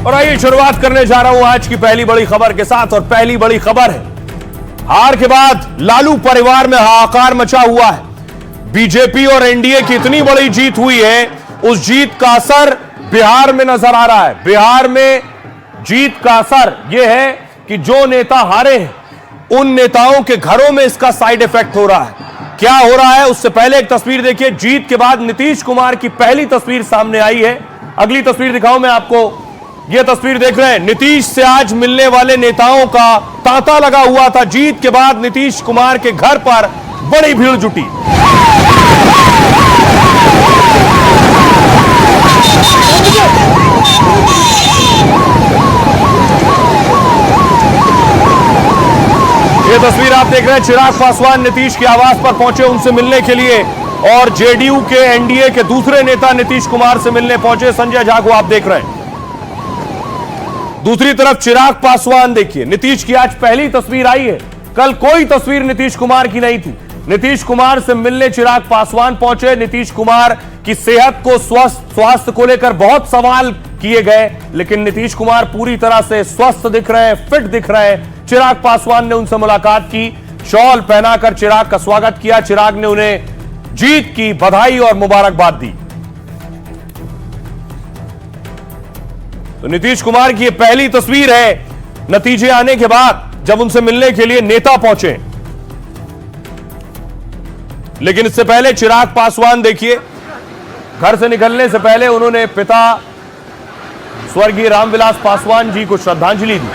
और आइए शुरुआत करने जा रहा हूं आज की पहली बड़ी खबर के साथ। और पहली बड़ी खबर है, हार के बाद लालू परिवार में हाहाकार मचा हुआ है। बीजेपी और एनडीए की इतनी बड़ी जीत हुई है, उस जीत का असर बिहार में नजर आ रहा है। बिहार में जीत का असर यह है कि जो नेता हारे हैं, उन नेताओं के घरों में इसका साइड इफेक्ट हो रहा है। क्या हो रहा है, उससे पहले एक तस्वीर देखिए। जीत के बाद नीतीश कुमार की पहली तस्वीर सामने आई है। अगली तस्वीर दिखाऊं मैं आपको। यह तस्वीर देख रहे हैं, नीतीश से आज मिलने वाले नेताओं का तांता लगा हुआ था। जीत के बाद नीतीश कुमार के घर पर बड़ी भीड़ जुटी। ये तस्वीर आप देख रहे हैं, चिराग पासवान नीतीश के आवास पर पहुंचे उनसे मिलने के लिए, और जेडीयू के एनडीए के दूसरे नेता नीतीश कुमार से मिलने पहुंचे, संजय झा को आप देख रहे हैं। दूसरी तरफ चिराग पासवान देखिए, नीतीश की आज पहली तस्वीर आई है। कल कोई तस्वीर नीतीश कुमार की नहीं थी। नीतीश कुमार से मिलने चिराग पासवान पहुंचे। नीतीश कुमार की सेहत को, स्वास्थ्य को लेकर बहुत सवाल किए गए, लेकिन नीतीश कुमार पूरी तरह से स्वस्थ दिख रहे हैं, फिट दिख रहे हैं। चिराग पासवान ने उनसे मुलाकात की, शॉल पहनाकर चिराग का स्वागत किया। चिराग ने उन्हें जीत की बधाई और मुबारकबाद दी। तो नीतीश कुमार की यह पहली तस्वीर है नतीजे आने के बाद, जब उनसे मिलने के लिए नेता पहुंचे। लेकिन इससे पहले चिराग पासवान देखिए, घर से निकलने से पहले उन्होंने पिता स्वर्गीय रामविलास पासवान जी को श्रद्धांजलि दी।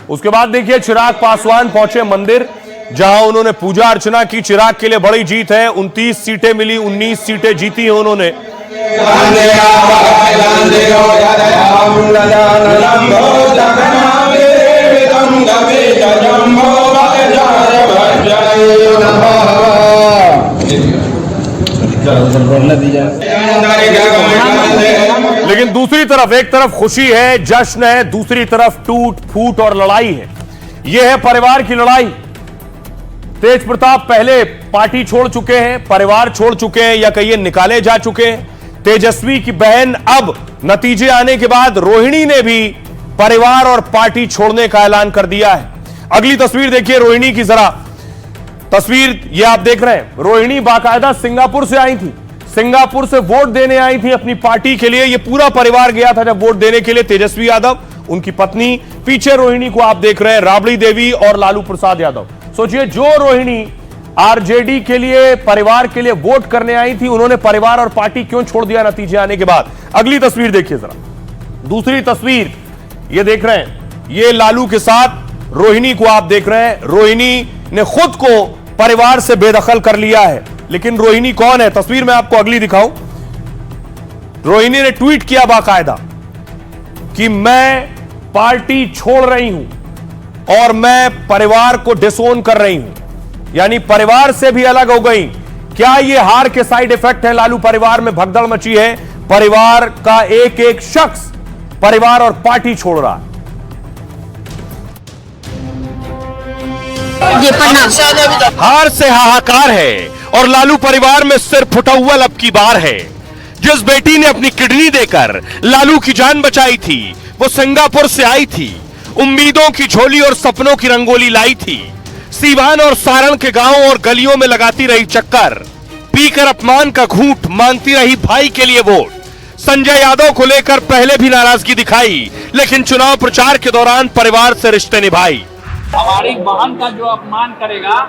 उसके बाद देखिए चिराग पासवान पहुंचे मंदिर, जहां उन्होंने पूजा अर्चना की। चिराग के लिए बड़ी जीत है, 29 सीटें मिली, 19 सीटें जीती हैं उन्होंने। लेकिन दूसरी तरफ, एक तरफ खुशी है, जश्न है, दूसरी तरफ टूट फूट और लड़ाई है। यह है परिवार की लड़ाई। तेज प्रताप पहले पार्टी छोड़ चुके हैं, परिवार छोड़ चुके हैं, या कहिए निकाले जा चुके हैं। तेजस्वी की बहन अब नतीजे आने के बाद रोहिणी ने भी परिवार और पार्टी छोड़ने का ऐलान कर दिया है। अगली तस्वीर देखिए रोहिणी की जरा। तस्वीर ये आप देख रहे हैं, रोहिणी बाकायदा सिंगापुर से आई थी, सिंगापुर से वोट देने आई थी अपनी पार्टी के लिए। ये पूरा परिवार गया था जब वोट देने के लिए। तेजस्वी यादव, उनकी पत्नी, पीछे रोहिणी को आप देख रहे हैं, राबड़ी देवी और लालू प्रसाद यादव। सोचिए, जो रोहिणी आरजेडी के लिए, परिवार के लिए वोट करने आई थी, उन्होंने परिवार और पार्टी क्यों छोड़ दिया नतीजे आने के बाद। अगली तस्वीर देखिए जरा। दूसरी तस्वीर ये देख रहे हैं, ये लालू के साथ रोहिणी को आप देख रहे हैं। रोहिणी ने खुद को परिवार से बेदखल कर लिया है, लेकिन रोहिणी कौन है, तस्वीर मैं आपको अगली दिखाऊं। रोहिणी ने ट्वीट किया बाकायदा कि मैं पार्टी छोड़ रही हूं और मैं परिवार को डिसोन कर रही हूं, यानी परिवार से भी अलग हो गई। क्या यह हार के साइड इफेक्ट है? लालू परिवार में भगदड़ मची है, परिवार का एक एक शख्स परिवार और पार्टी छोड़ रहा है। हार से हाहाकार है और लालू परिवार में सिर फुटा हुआ लब की बार है। जिस बेटी ने अपनी किडनी देकर लालू की जान बचाई थी, वो सिंगापुर से आई थी, उम्मीदों की झोली और सपनों की रंगोली लाई थी। सीवान और सारण के गांवों और गलियों में लगाती रही चक्कर, पीकर अपमान का घूंट मांगती रही भाई के लिए वोट। संजय यादव को लेकर पहले भी नाराजगी दिखाई, लेकिन चुनाव प्रचार के दौरान परिवार से रिश्ते निभाई। हमारी बहन का जो अपमान करेगा,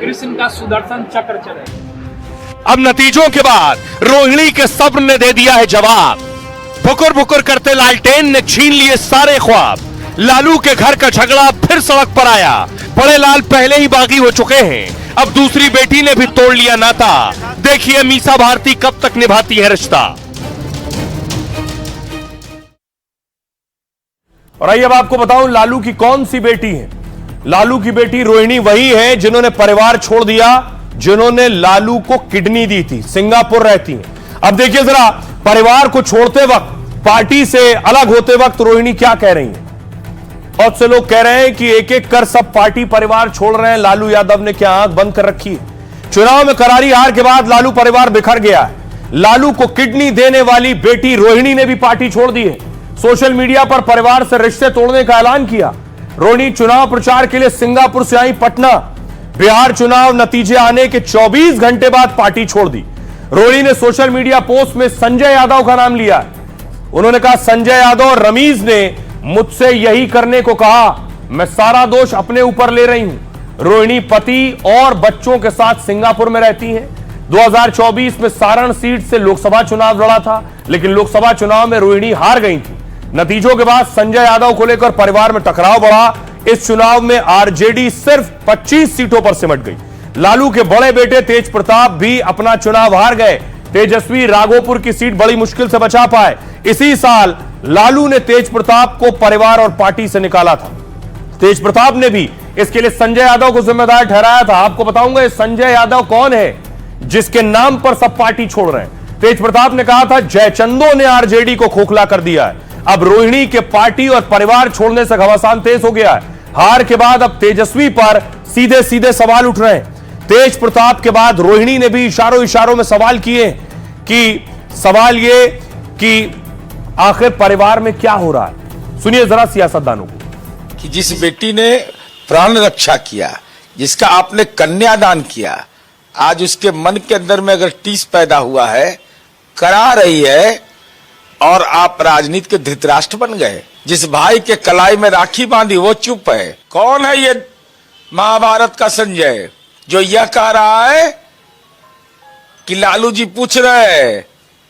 कृष्ण का सुदर्शन चक्र चलेगा। अब नतीजों के बाद रोहिणी के सब्र ने दे दिया है जवाब। भुकुर भुकुर करते लालटेन ने छीन लिए सारे ख्वाब। लालू के घर का झगड़ा फिर सड़क पर आया। बड़े लाल पहले ही बागी हो चुके हैं, अब दूसरी बेटी ने भी तोड़ लिया नाता। देखिए मीसा भारती कब तक निभाती है रिश्ता। और आइए अब आपको बताऊं लालू की कौन सी बेटी है। लालू की बेटी रोहिणी वही है जिन्होंने परिवार छोड़ दिया, जिन्होंने लालू को किडनी दी थी, सिंगापुर रहती हैं। अब देखिए जरा, परिवार को छोड़ते वक्त, पार्टी से अलग होते वक्त रोहिणी क्या कह रही हैं। बहुत से लोग कह रहे हैं कि एक एक कर सब पार्टी परिवार छोड़ रहे हैं, लालू यादव ने क्या आंख बंद कर रखी है? चुनाव में करारी हार के बाद लालू परिवार बिखर गया है। लालू को किडनी देने वाली बेटी रोहिणी ने भी पार्टी छोड़ दी है। सोशल मीडिया पर परिवार से रिश्ते तोड़ने का ऐलान किया। रोहिणी चुनाव प्रचार के लिए सिंगापुर से आई पटना। बिहार चुनाव नतीजे आने के 24 घंटे बाद पार्टी छोड़ दी। रोहिणी ने सोशल मीडिया पोस्ट में संजय यादव का नाम लिया। उन्होंने कहा, संजय यादव और रमीज ने मुझसे यही करने को कहा, मैं सारा दोष अपने ऊपर ले रही हूं। रोहिणी पति और बच्चों के साथ सिंगापुर में रहती हैं। 2024 में सारण सीट से लोकसभा चुनाव लड़ा था, लेकिन लोकसभा चुनाव में रोहिणी हार गई थी। नतीजों के बाद संजय यादव को लेकर परिवार में टकराव बढ़ा। इस चुनाव में आरजेडी सिर्फ 25 सीटों पर सिमट गई। लालू के बड़े बेटे तेज प्रताप भी अपना चुनाव हार गए। तेजस्वी राघोपुर की सीट बड़ी मुश्किल से बचा पाए। इसी साल लालू ने तेज प्रताप को परिवार और पार्टी से निकाला था। तेज प्रताप ने भी इसके लिए संजय यादव को जिम्मेदार ठहराया था। आपको बताऊंगा संजय यादव कौन है जिसके नाम पर सब पार्टी छोड़ रहे हैं। तेज प्रताप ने कहा था, जयचंदो ने आरजेडी को खोखला कर दिया है। अब रोहिणी के पार्टी और परिवार छोड़ने से घमासान तेज हो गया है। हार के बाद अब तेजस्वी पर सीधे सीधे सवाल उठ रहे हैं। तेज प्रताप के बाद रोहिणी ने भी इशारों इशारों में सवाल किए कि सवाल ये कि आखिर परिवार में क्या हो रहा है। सुनिए जरा सियासतदानों को। कि जिस बेटी ने प्राण रक्षा किया, जिसका आपने कन्यादान किया, आज उसके मन के अंदर में अगर टीस पैदा हुआ है, करा रही है, और आप राजनीति के धृतराष्ट्र बन गए। जिस भाई के कलाई में राखी बांधी वो चुप है। कौन है ये महाभारत का संजय जो यह कह रहा है कि लालू जी पूछ रहे हैं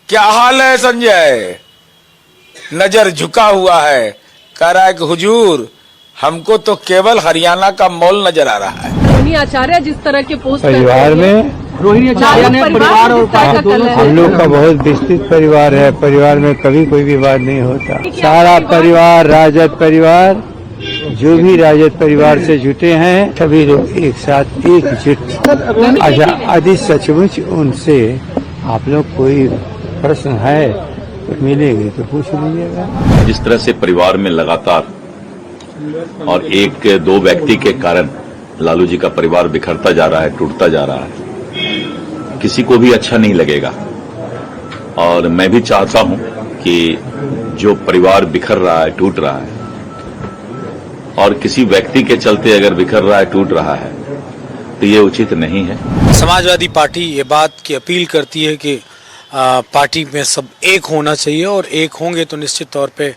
क्या हाल है संजय? नजर झुका हुआ है, कह रहा है कि हुजूर हमको तो केवल हरियाणा का मॉल नजर आ रहा है। रोहिणी आचार्य जिस तरह के पोस्ट परिवार में रोहिणी आचार्य ने परिवार और पार्टी दोनों हम लोग का बहुत विस्तृत परिवार है। परिवार में कभी कोई विवाद नहीं होता। सारा परिवार, राजद परिवार, जो भी राजद परिवार से जुटे हैं, सभी लोग एक साथ एकजुट। अच्छा, यदि सचमुच उनसे आप लोग कोई प्रश्न है तो मिलेगी तो पूछ लीजिएगा। जिस तरह से परिवार में लगातार और एक दो व्यक्ति के कारण लालू जी का परिवार बिखरता जा रहा है, टूटता जा रहा है, किसी को भी अच्छा नहीं लगेगा। और मैं भी चाहता हूं कि जो परिवार बिखर रहा है, टूट रहा है, और किसी व्यक्ति के चलते अगर बिखर रहा है, टूट रहा है, तो ये उचित नहीं है। समाजवादी पार्टी ये बात की अपील करती है कि पार्टी में सब एक होना चाहिए, और एक होंगे तो निश्चित तौर पे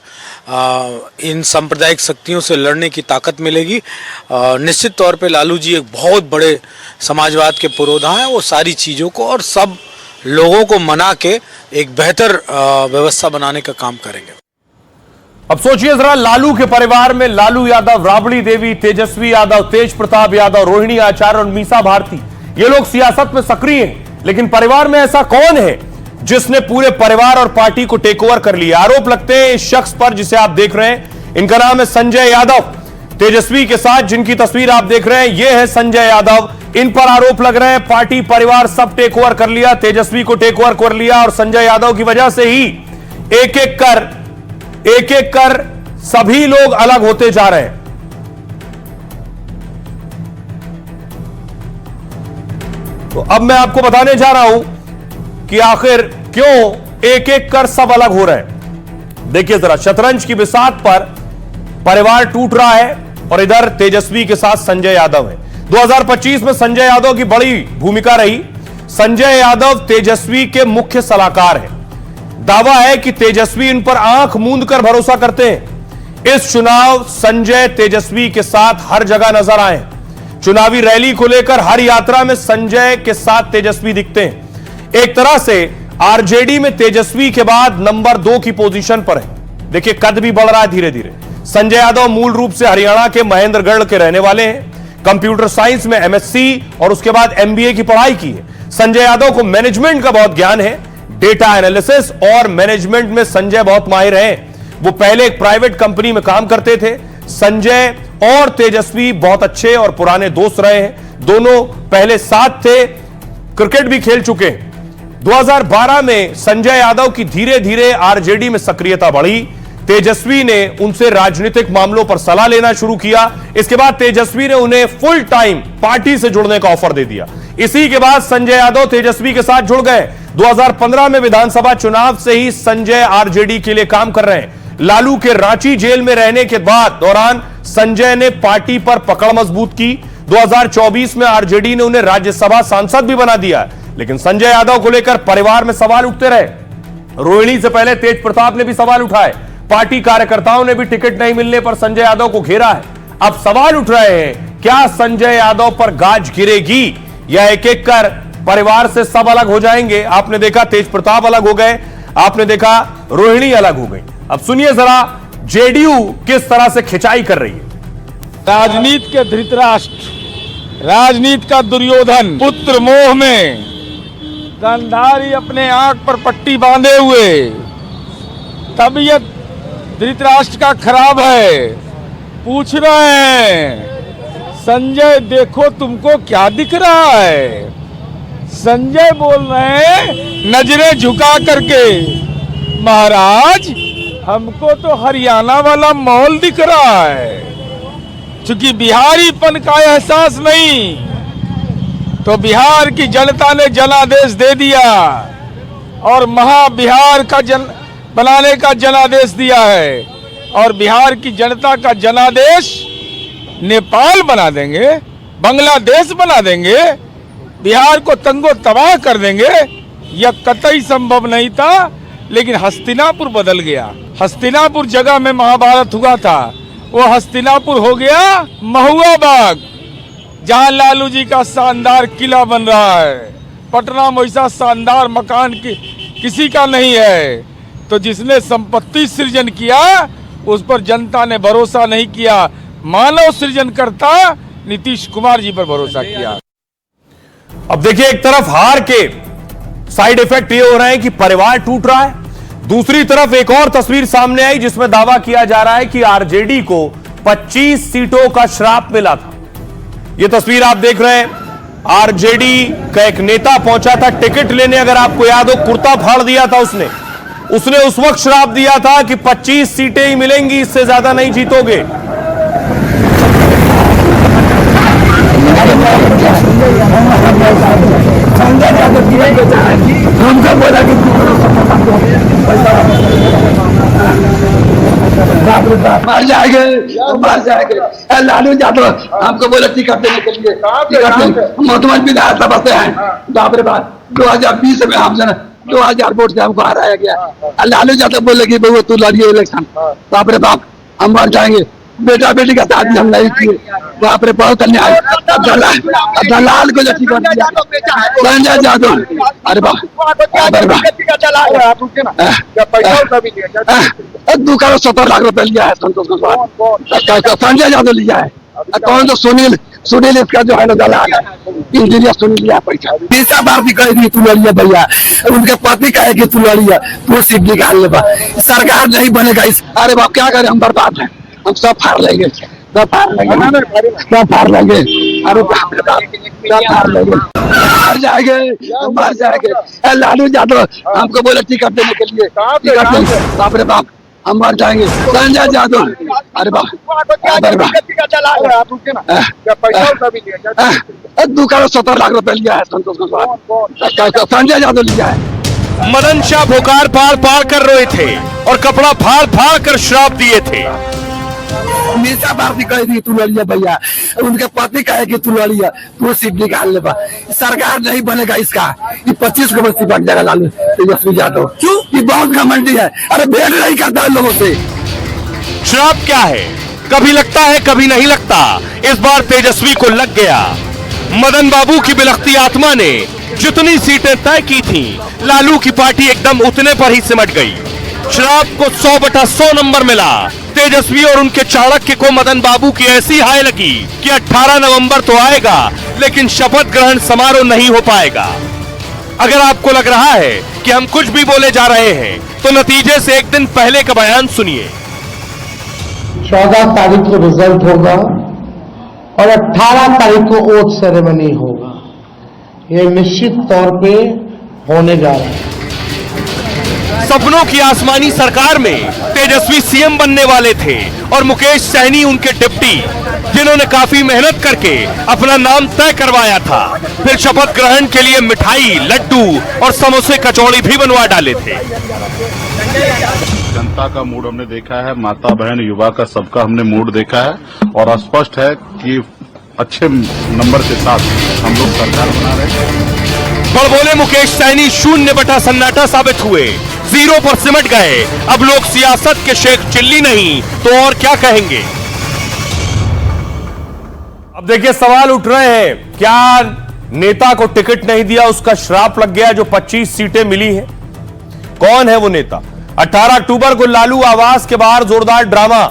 इन सांप्रदायिक शक्तियों से लड़ने की ताकत मिलेगी। निश्चित तौर पे लालू जी एक बहुत बड़े समाजवाद के पुरोधा हैं। वो सारी चीज़ों को और सब लोगों को मना के एक बेहतर व्यवस्था बनाने का काम करेंगे। अब सोचिए जरा, लालू के परिवार में लालू यादव, राबड़ी देवी, तेजस्वी यादव, तेज प्रताप यादव, रोहिणी आचार्य और मीसा भारती, ये लोग सियासत में सक्रिय हैं। लेकिन परिवार में ऐसा कौन है जिसने पूरे परिवार और पार्टी को टेक ओवर कर लिया? आरोप लगते हैं इस शख्स पर जिसे आप देख रहे हैं। इनका नाम है संजय यादव। तेजस्वी के साथ जिनकी तस्वीर आप देख रहे हैं, यह है संजय यादव। इन पर आरोप लग रहे हैं पार्टी परिवार सब टेक ओवर कर लिया, तेजस्वी को टेक ओवर कर लिया, और संजय यादव की वजह से ही एक एक कर सभी लोग अलग होते जा रहे हैं। तो अब मैं आपको बताने जा रहा हूं कि आखिर क्यों एक एक कर सब अलग हो रहे हैं। देखिए जरा, शतरंज की बिसात पर परिवार टूट रहा है और इधर तेजस्वी के साथ संजय यादव है। 2025 में संजय यादव की बड़ी भूमिका रही। संजय यादव तेजस्वी के मुख्य सलाहकार हैं। दावा है कि तेजस्वी इन पर आंख मूंद कर भरोसा करते हैं। इस चुनाव संजय तेजस्वी के साथ हर जगह नजर आए। चुनावी रैली को लेकर हर यात्रा में संजय के साथ तेजस्वी दिखते हैं। एक तरह से आरजेडी में तेजस्वी के बाद नंबर 2 की पोजीशन पर है। देखिए, कद भी बढ़ रहा है धीरे धीरे। संजय यादव मूल रूप से हरियाणा के महेंद्रगढ़ के रहने वाले हैं। कंप्यूटर साइंस में एमएससी और उसके बाद एमबीए की पढ़ाई की है। संजय यादव को मैनेजमेंट का बहुत ज्ञान है। डेटा एनालिसिस और मैनेजमेंट में संजय बहुत माहिर हैं। वो पहले एक प्राइवेट कंपनी में काम करते थे। संजय और तेजस्वी बहुत अच्छे और पुराने दोस्त रहे हैं। दोनों पहले साथ थे, क्रिकेट भी खेल चुके हैं। 2012 में संजय यादव की धीरे धीरे आरजेडी में सक्रियता बढ़ी। तेजस्वी ने उनसे राजनीतिक मामलों पर सलाह लेना शुरू किया। इसके बाद तेजस्वी ने उन्हें फुल टाइम पार्टी से जुड़ने का ऑफर दे दिया। इसी के बाद संजय यादव तेजस्वी के साथ जुड़ गए। 2015 में विधानसभा चुनाव से ही संजय आरजेडी के लिए काम कर रहे हैं। लालू के रांची जेल में रहने के दौरान संजय ने पार्टी पर पकड़ मजबूत की। 2024 में आरजेडी ने उन्हें राज्यसभा सांसद भी बना दिया। लेकिन संजय यादव को लेकर परिवार में सवाल उठते रहे। रोहिणी से पहले तेज प्रताप ने भी सवाल उठाए। पार्टी कार्यकर्ताओं ने भी टिकट नहीं मिलने पर संजय यादव को घेरा है। अब सवाल उठ रहे हैं, क्या संजय यादव पर गाज गिरेगी या एक एक कर परिवार से सब अलग हो जाएंगे? आपने देखा तेज प्रताप अलग हो गए, आपने देखा रोहिणी अलग हो गई। अब सुनिए जरा जेडीयू किस तरह से खिंचाई कर रही है। राजनीति के धृतराष्ट्र, राजनीति का दुर्योधन, पुत्र मोह में गंधारी अपने आंख पर पट्टी बांधे हुए, तबीयत धृतराष्ट्र का खराब है। पूछ रहे हैं संजय देखो तुमको क्या दिख रहा है? संजय बोल रहे हैं नजरें झुका करके, महाराज हमको तो हरियाणा वाला माहौल दिख रहा है। चूंकि बिहारीपन का एहसास नहीं, तो बिहार की जनता ने जनादेश दे दिया और महाबिहार का बनाने का जनादेश दिया है। और बिहार की जनता का जनादेश नेपाल बना देंगे, बांग्लादेश बना देंगे, बिहार को तंगो तबाह कर देंगे। यह कतई संभव नहीं था, लेकिन हस्तिनापुर बदल गया। हस्तिनापुर जगह में महाभारत हुआ था, वो हस्तिनापुर हो गया महुआ बाग, जहां लालू जी का शानदार किला बन रहा है। पटना में ऐसा शानदार मकान किसी का नहीं है। तो जिसने संपत्ति सृजन किया उस पर जनता ने भरोसा नहीं किया। मानव सृजन करता नीतीश कुमार जी पर भरोसा किया। अब देखिए, एक तरफ हार के साइड इफेक्ट ये हो रहे हैं कि परिवार टूट रहा है, दूसरी तरफ एक और तस्वीर सामने आई जिसमें दावा किया जा रहा है कि आरजेडी को 25 सीटों का श्राप मिला था। यह तस्वीर आप देख रहे हैं, आरजेडी का एक नेता पहुंचा था टिकट लेने। अगर आपको याद हो, कुर्ता फाड़ दिया था उसने उस वक्त श्राप दिया था कि 25 सीटें ही मिलेंगी, इससे ज्यादा नहीं जीतोगे। हमको बोला कि मार जाएंगे, मार जाएंगे। लालू यादव हमको बोला टिकट देने के लिए, मुख्यमंत्री विधानसभा से हैं। बाप रे बाप, 2020 में हम 2000 वोट से हमको हराया गया। लालू यादव बोले कि बहु तू लड़िए इलेक्शन। बाप रे बाप, हम मर जाएंगे। बेटा बेटी का शादी हम नहीं किए। बाप रे, बहुत अन्याय। दलाल को जैसी कर दिया संजय यादव। अरे बाप, दो करोड़ 70 लाख रुपए लिया है संतोष कुमार, संजय यादव लिया है। कौन तो सुनील इसका जो है ना दलाल है, इंजीनियर सुनील लिया पैसा। तीसरा बार भी कहेगी तू लड़िया भैया, उनके पति कहे कि तू लड़िया, तू सीट निकाल ले। सरकार नहीं बनेगा इस। अरे बाप, क्या करें, हम बर्बाद हैं। हम सब फाड़ लेंगे, सब फाड़ लेंगे, सब फाड़ लेंगे। अरे बाप रे बाप, सब फाड़ लेंगे, मर जाएंगे, मर जाएंगे। लालू यादव हमको बोले टिकट देने के लिए, टिकट देंगे। बाप रे बाप, हम मर जाएंगे। संजय यादव, अरे बाप, 2 करोड़ 70 लाख रुपए लिया है संतोष कुमार, संजय यादव लिया है। मदन शाह भोकार फाड़ फाड़ कर रोए थे और कपड़ा फाड़ फाड़ कर श्राप दिए थे। हमेशा बार भी कह दी तू लड़िया भैया, उनके पति कहे कि तू लड़िया, तू सीट निकाल ले। सरकार नहीं बनेगा इसका। ये 25 को बस्ती बन जाएगा लालू तेजस्वी यादव। क्यों? ये बहुत घमंडी है। अरे भेंट नहीं करता लोगों से। श्राप क्या है? कभी लगता है कभी नहीं लगता। इस बार तेजस्वी को लग गया। मदन बाबू की बिलखती आत्मा ने जितनी सीटें तय की थी, लालू की पार्टी एकदम उतने पर ही सिमट गई। श्राप को 100/100 नंबर मिला। तेजस्वी और उनके चाणक्य को मदन बाबू की ऐसी हाय लगी कि 18 नवंबर तो आएगा, लेकिन शपथ ग्रहण समारोह नहीं हो पाएगा। अगर आपको लग रहा है कि हम कुछ भी बोले जा रहे हैं, तो नतीजे से एक दिन पहले का बयान सुनिए। 14 तारीख को रिजल्ट होगा और 18 तारीख को ओथ सेरेमनी होगा। ये निश्चित तौर पे होने जा रहा है। सपनों की आसमानी सरकार में तेजस्वी सीएम बनने वाले थे और मुकेश सहनी उनके डिप्टी, जिन्होंने काफी मेहनत करके अपना नाम तय करवाया था। फिर शपथ ग्रहण के लिए मिठाई, लड्डू और समोसे कचौड़ी भी बनवा डाले थे। जनता का मूड हमने देखा है, माता बहन युवा का सबका हमने मूड देखा है और स्पष्ट है कि अच्छे नंबर के साथ हम लोग सरकार बना रहे हैं। बड़बोले मुकेश सहनी शून्य बटा सन्नाटा साबित हुए, जीरो पर सिमट गए। अब लोग सियासत के शेख चिल्ली नहीं तो और क्या कहेंगे। अब देखिए सवाल उठ रहे हैं, क्या नेता को टिकट नहीं दिया उसका श्राप लग गया जो 25 सीटें मिली हैं? कौन है वो नेता? 18 अक्टूबर को लालू आवास के बाहर जोरदार ड्रामा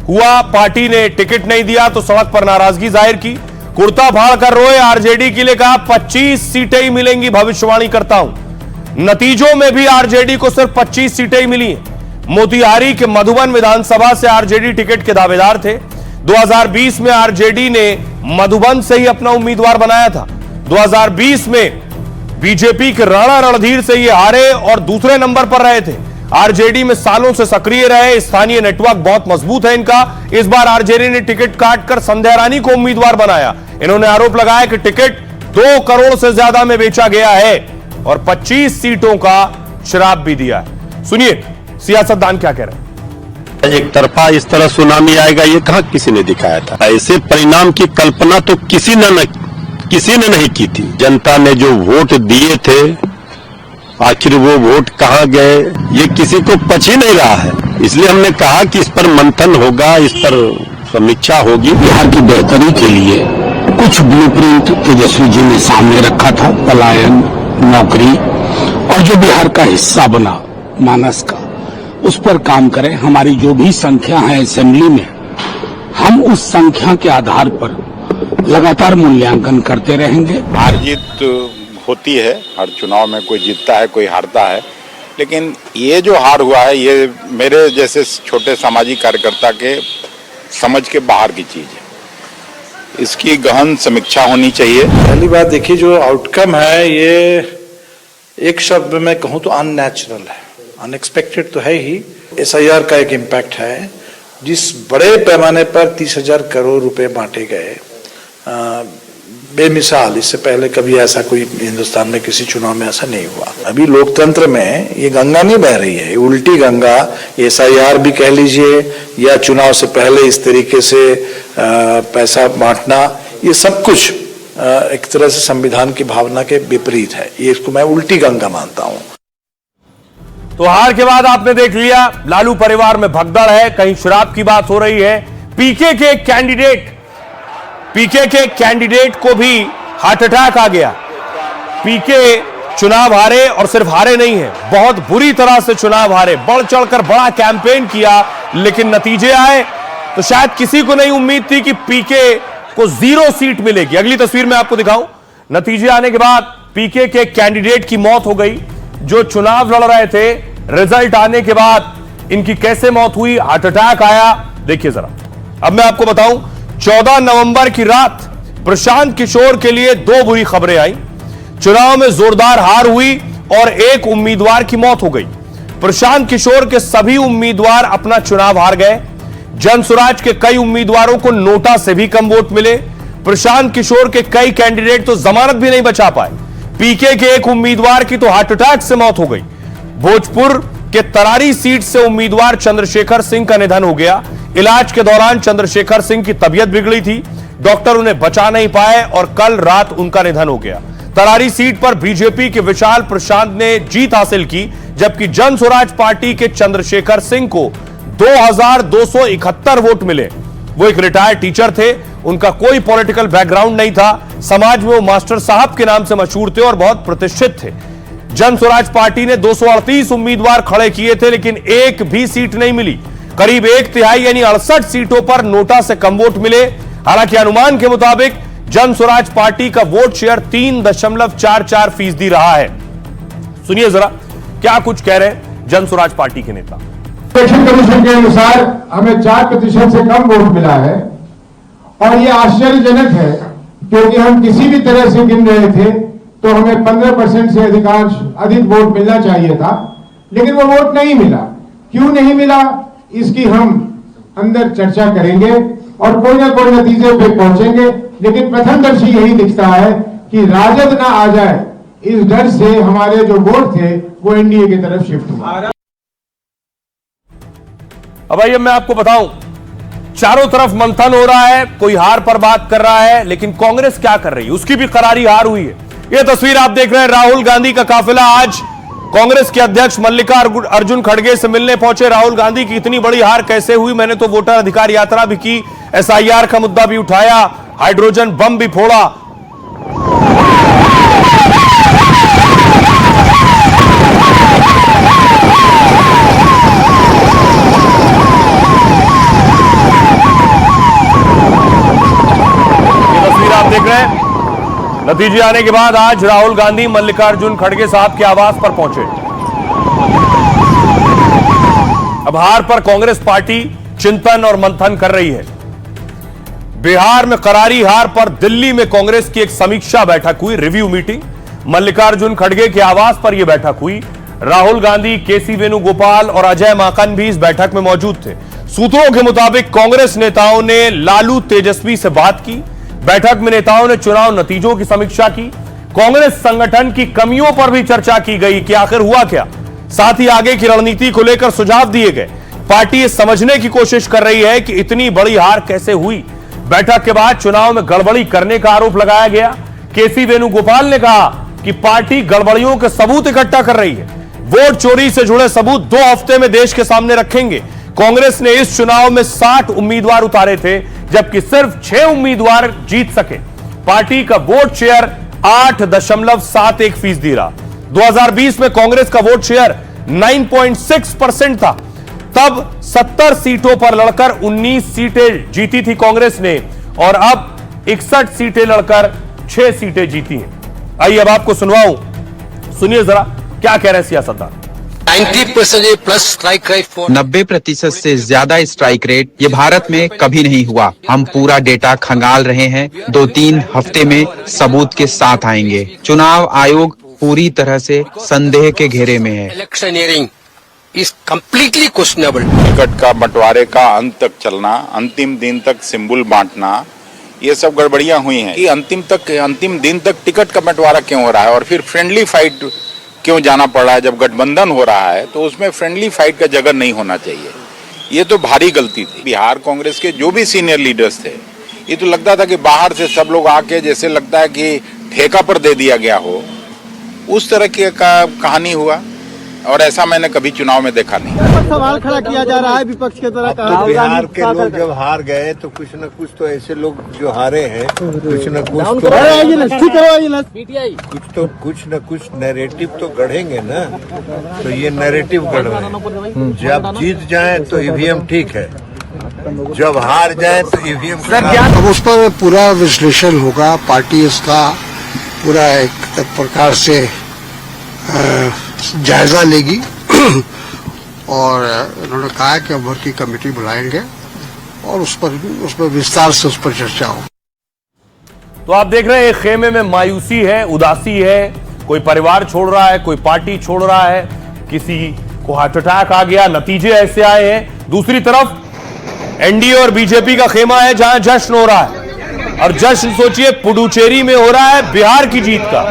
हुआ। पार्टी ने टिकट नहीं दिया तो सड़क पर नाराजगी जाहिर की, कुर्ता फाड़ कर रोए आरजेडी के लिए, कहा 25 सीटें ही मिलेंगी, भविष्यवाणी करता हूं। नतीजों में भी आरजेडी को सिर्फ 25 सीटें ही मिली हैं। मोतिहारी के मधुबन विधानसभा से आरजेडी टिकट के दावेदार थे। 2020 में आरजेडी ने मधुबन से ही अपना उम्मीदवार बनाया था। 2020 में बीजेपी के राणा रणधीर से ये हारे और दूसरे नंबर पर रहे थे। आरजेडी में सालों से सक्रिय रहे, स्थानीय नेटवर्क बहुत मजबूत है इनका। इस बार आरजेडी ने टिकट काटकर संध्या रानी को उम्मीदवार बनाया। इन्होंने आरोप लगाया कि टिकट 2 करोड़ से ज्यादा में बेचा गया है और 25 सीटों का श्राप भी दिया है। सुनिए सियासतदान क्या कह रहे हैं। एक तरफा इस तरह सुनामी आएगा ये कहां किसी ने दिखाया था। ऐसे परिणाम की कल्पना तो किसी ने नहीं की थी। जनता ने जो वोट दिए थे, आखिर वो वोट कहां गए ये किसी को पच ही नहीं रहा है। इसलिए हमने कहा कि इस पर मंथन होगा, इस पर समीक्षा होगी। बिहार की बेहतरी के लिए कुछ ब्लूप्रिंट तेजस्वी जी ने सामने रखा था, पलायन, नौकरी और जो बिहार का हिस्सा बना मानस का, उस पर काम करें। हमारी जो भी संख्या है असेंबली में, हम उस संख्या के आधार पर लगातार मूल्यांकन करते रहेंगे। हार जीत होती है, हर चुनाव में कोई जीतता है कोई हारता है, लेकिन ये जो हार हुआ है ये मेरे जैसे छोटे सामाजिक कार्यकर्ता के समझ के बाहर की चीज है। इसकी गहन समीक्षा होनी चाहिए। पहली बात देखिए, जो आउटकम है ये एक शब्द में कहूँ तो अननेचुरल है, अनएक्सपेक्टेड तो है ही। SIR का एक इम्पैक्ट है, जिस बड़े पैमाने पर 30,000 करोड़ रुपए बांटे गए, बेमिसाल। इससे पहले कभी ऐसा कोई हिंदुस्तान में किसी चुनाव में ऐसा नहीं हुआ। अभी लोकतंत्र में ये गंगा नहीं बह रही है, ये उल्टी गंगा, SIR भी कह लीजिए या चुनाव से पहले इस तरीके से पैसा बांटना, ये सब कुछ एक तरह से संविधान की भावना के विपरीत है। ये इसको मैं उल्टी गंगा मानता हूं। तो हार के बाद आपने देख लिया लालू परिवार में भगदड़ है, कहीं शराब की बात हो रही है। पीके के कैंडिडेट को भी हार्ट अटैक आ गया। पीके चुनाव हारे और सिर्फ हारे नहीं है, बहुत बुरी तरह से चुनाव हारे। बढ़ चढ़कर बड़ा कैंपेन किया, लेकिन नतीजे आए तो शायद किसी को नहीं उम्मीद थी कि पीके को 0 सीट मिलेगी। अगली तस्वीर में आपको दिखाऊं, नतीजे आने के बाद पीके के कैंडिडेट की मौत हो गई जो चुनाव लड़ रहे थे। रिजल्ट आने के बाद इनकी कैसे मौत हुई, हार्ट अटैक आया, देखिए जरा। अब मैं आपको बताऊं, 14 नवंबर की रात प्रशांत किशोर के लिए 2 बुरी खबरें आई। चुनाव में जोरदार हार हुई और एक उम्मीदवार की मौत हो गई। प्रशांत किशोर के सभी उम्मीदवार अपना चुनाव हार गए। जनसुराज के कई उम्मीदवारों को नोटा से भी कम वोट मिले। प्रशांत किशोर के कई कैंडिडेट तो जमानत भी नहीं बचा पाए। पीके के एक उम्मीदवार की तो हार्ट अटैक से मौत हो गई। भोजपुर के तरारी सीट से उम्मीदवार चंद्रशेखर सिंह का निधन हो गया। इलाज के दौरान चंद्रशेखर सिंह की तबीयत बिगड़ी थी, डॉक्टर उन्हें बचा नहीं पाए और कल रात उनका निधन हो गया। तरारी सीट पर बीजेपी के विशाल प्रशांत ने जीत हासिल की, जबकि जनसुराज पार्टी के चंद्रशेखर सिंह को 2271 वोट मिले। वो एक रिटायर्ड टीचर थे, उनका कोई पॉलिटिकल बैकग्राउंड नहीं था। समाज में वो मास्टर साहब के नाम से मशहूर थे और बहुत प्रतिष्ठित थे। जनसुराज पार्टी ने 238 उम्मीदवार खड़े किए थे, लेकिन एक भी सीट नहीं मिली। करीब 1/3 यानी 68 सीटों पर नोटा से कम वोट मिले। हालांकि अनुमान के मुताबिक जनसुराज पार्टी का वोट शेयर 3.44% रहा है। सुनिए जरा क्या कुछ कह रहे हैं जनसुराज पार्टी के नेता। इलेक्शन कमीशन के अनुसार हमें 4% से कम वोट मिला है और ये आश्चर्यजनक है, क्योंकि हम किसी भी तरह से गिन रहे थे तो हमें 15% से अधिक वोट मिलना चाहिए था, लेकिन वो वोट नहीं मिला। क्यों नहीं मिला, इसकी हम अंदर चर्चा करेंगे और कोई ना कोई नतीजे पे पहुंचेंगे। लेकिन प्रथमदर्शी यही दिखता है कि राजद ना आ जाए, इस डर से हमारे जो वोट थे वो एनडीए की तरफ शिफ्ट हुआ। अब आइए मैं आपको बताऊं, चारों तरफ मंथन हो रहा है, कोई हार पर बात कर रहा है, लेकिन कांग्रेस क्या कर रही है, उसकी भी करारी हार हुई है। यह तस्वीर आप देख रहे हैं, राहुल गांधी का काफिला आज कांग्रेस के अध्यक्ष मल्लिकार्जुन खड़गे से मिलने पहुंचे। राहुल गांधी की इतनी बड़ी हार कैसे हुई, मैंने तो वोटर अधिकार यात्रा भी की, एसआईआर का मुद्दा भी उठाया, हाइड्रोजन बम भी फोड़ा। ये तस्वीर आप देख रहे हैं, नतीजे आने के बाद आज राहुल गांधी मल्लिकार्जुन खड़गे साहब के आवास पर पहुंचे। अब हार पर कांग्रेस पार्टी चिंतन और मंथन कर रही है। बिहार में करारी हार पर दिल्ली में कांग्रेस की एक समीक्षा बैठक हुई, रिव्यू मीटिंग। मल्लिकार्जुन खड़गे के आवास पर यह बैठक हुई। राहुल गांधी, केसी वेणुगोपाल और अजय माकन भी इस बैठक में मौजूद थे। सूत्रों के मुताबिक कांग्रेस नेताओं ने लालू तेजस्वी से बात की। बैठक में नेताओं ने चुनाव नतीजों की समीक्षा की। कांग्रेस संगठन की कमियों पर भी चर्चा की गई कि आखिर हुआ क्या, साथ ही आगे की रणनीति को लेकर सुझाव दिए गए। पार्टी ये समझने की कोशिश कर रही है कि इतनी बड़ी हार कैसे हुई। बैठक के बाद चुनाव में गड़बड़ी करने का आरोप लगाया गया। केसी वेणुगोपाल ने कहा कि पार्टी गड़बड़ियों के सबूत इकट्ठा कर रही है। वोट चोरी से जुड़े सबूत 2 हफ्ते में देश के सामने रखेंगे। कांग्रेस ने इस चुनाव में 60 उम्मीदवार उतारे थे, जबकि सिर्फ 6 उम्मीदवार जीत सके। पार्टी का वोट शेयर 8.71% रहा। 2020 में कांग्रेस का वोट शेयर 9.6% था। तब 70 सीटों पर लड़कर 19 सीटें जीती थी कांग्रेस ने, और अब 61 सीटें लड़कर 6 सीटें जीती हैं। आइए अब आपको सुनवाऊं, सुनिए जरा क्या कह रहे हैं सियासतदान। 90% प्लस स्ट्राइक रेट, 90% से ज्यादा स्ट्राइक रेट ये भारत में कभी नहीं हुआ। हम पूरा डेटा खंगाल रहे हैं, 2-3 हफ्ते में सबूत के साथ आएंगे। चुनाव आयोग पूरी तरह से संदेह के घेरे में है। Electioneering is completely questionable. Ticket का बंटवारे का अंत तक चलना, अंतिम दिन तक सिंबल बांटना, ये सब गड़बड़ियां हुई हैं कि अंतिम दिन तक टिकट का बंटवारा क्यों हो रहा है और फिर फ्रेंडली फाइट क्यों जाना पड़ रहा है। जब गठबंधन हो रहा है तो उसमें फ्रेंडली फाइट का जगह नहीं होना चाहिए। ये तो भारी गलती थी। बिहार कांग्रेस के जो भी सीनियर लीडर्स थे, ये तो लगता था कि बाहर से सब लोग आके जैसे लगता है कि ठेका पर दे दिया गया हो, उस तरह की कहानी हुआ, और ऐसा मैंने कभी चुनाव में देखा नहीं। सवाल खड़ा किया जा रहा है विपक्ष के तरह। तो बिहार के लोग जब हार गए तो कुछ न कुछ तो ऐसे लोग जो हारे हैं कुछ न कुछ नैरेटिव तो गढ़ेंगे ना। तो ये नैरेटिव गढ़ रहे हैं। जब जीत जाए तो ईवीएम ठीक है, जब हार जाए तो ईवीएम। अब उस पर पूरा विश्लेषण होगा। पार्टी इसका पूरा एक प्रकार से जायजा लेगी और उन्होंने कहा कि अब भर्ती कमेटी बुलाएंगे और उस पर विस्तार से उस पर चर्चा हो। तो आप देख रहे हैं खेमे में मायूसी है, उदासी है। कोई परिवार छोड़ रहा है, कोई पार्टी छोड़ रहा है, किसी को हार्ट अटैक आ गया, नतीजे ऐसे आए हैं। दूसरी तरफ एनडीए और बीजेपी का खेमा है जहां जश्न हो रहा है, और जश्न सोचिए पुडुचेरी में हो रहा है बिहार की जीत का।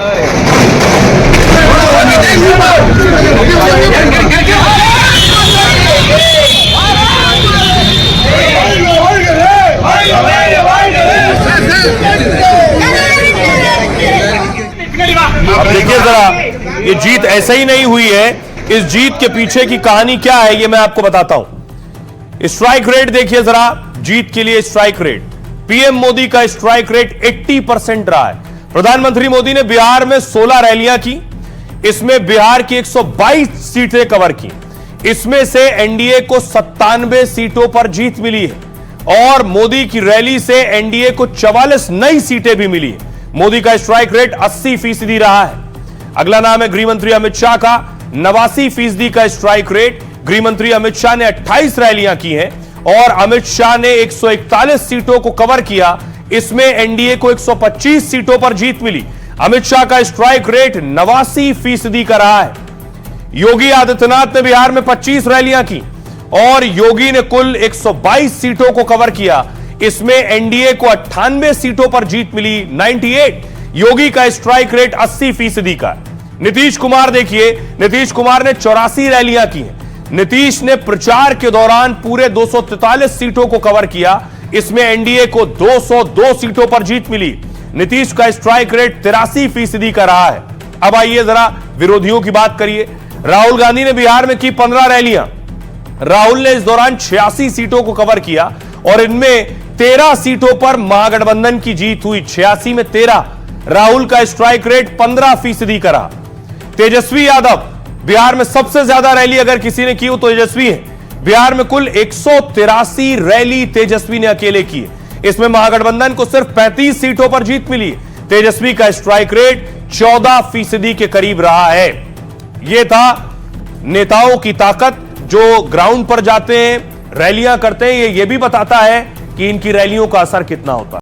अब देखिए जरा, ये जीत ऐसे ही नहीं हुई है। इस जीत के पीछे की कहानी क्या है ये मैं आपको बताता हूं। स्ट्राइक रेट देखिए जरा, जीत के लिए स्ट्राइक रेट। पीएम मोदी का स्ट्राइक रेट 80% रहा है। प्रधानमंत्री मोदी ने बिहार में 16 रैलियां की, इसमें बिहार की 122 सीटें कवर की। इसमें से एनडीए को 97 सीटों पर जीत मिली है, और मोदी की रैली से एनडीए को 44 नई सीटें भी मिली है। मोदी का स्ट्राइक रेट 80% रहा है। अगला नाम है गृहमंत्री अमित शाह का, 89% का स्ट्राइक रेट। गृहमंत्री अमित शाह ने 28 रैलियां की हैं, और अमित शाह ने 141 सीटों को कवर किया। इसमें एनडीए को 125 सीटों पर जीत मिली। अमित शाह का स्ट्राइक रेट 89% का रहा है। योगी आदित्यनाथ ने बिहार में 25 रैलियां की और योगी ने कुल 122 सीटों को कवर किया। इसमें एनडीए को 98 सीटों पर जीत मिली, 98। योगी का स्ट्राइक रेट 80% का। नीतीश कुमार देखिए, नीतीश कुमार ने 84 रैलियां की हैं। नीतीश ने प्रचार के दौरान पूरे 243 सीटों को कवर किया। इसमें एनडीए को 202 सीटों पर जीत मिली। नीतीश का स्ट्राइक रेट 83% का रहा है। अब आइए जरा विरोधियों की बात करिए। राहुल गांधी ने बिहार में की 15 रैलियां। राहुल ने इस दौरान 86 सीटों को कवर किया और इनमें 13 सीटों पर महागठबंधन की जीत हुई। 86 में 13। राहुल का स्ट्राइक रेट 15% का रहा। तेजस्वी यादव बिहार में सबसे ज्यादा रैली अगर किसी ने की हो तो तेजस्वी है। बिहार में कुल 183 रैली तेजस्वी ने अकेले की। इसमें महागठबंधन को सिर्फ 35 सीटों पर जीत मिली। तेजस्वी का स्ट्राइक रेट 14% के करीब रहा है। यह था नेताओं की ताकत, जो ग्राउंड पर जाते हैं, रैलियां करते हैं। ये भी बताता है कि इनकी रैलियों का असर कितना होता है।